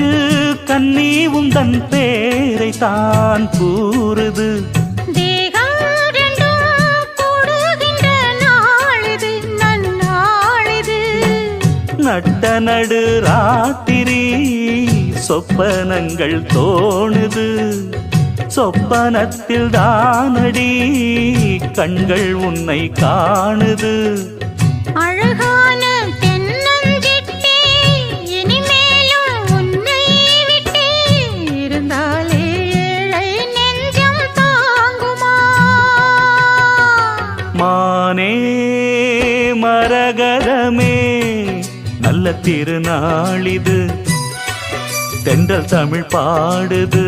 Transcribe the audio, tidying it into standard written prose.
மூச்சு கண்ணி உந்தன் பேரை தான் கூறுது. தேகம் ரெண்டும் கூடுகின்ற நாளிது நன்னாளிது. நட்ட நடு ராத்திரி சொப்பனங்கள் தோணுது. சொப்பனத்தில் தானடி கண்கள் உன்னை காணுது. அழகான தென்னஞ்சிட்டே இனிமேலும் உன்னை விட்டே இருந்தாலே ஏழை நெஞ்சம் தாங்குமா? மானே மரகதமே நல்ல திருநாளிது. தென்றல் தமிழ் பாடுது.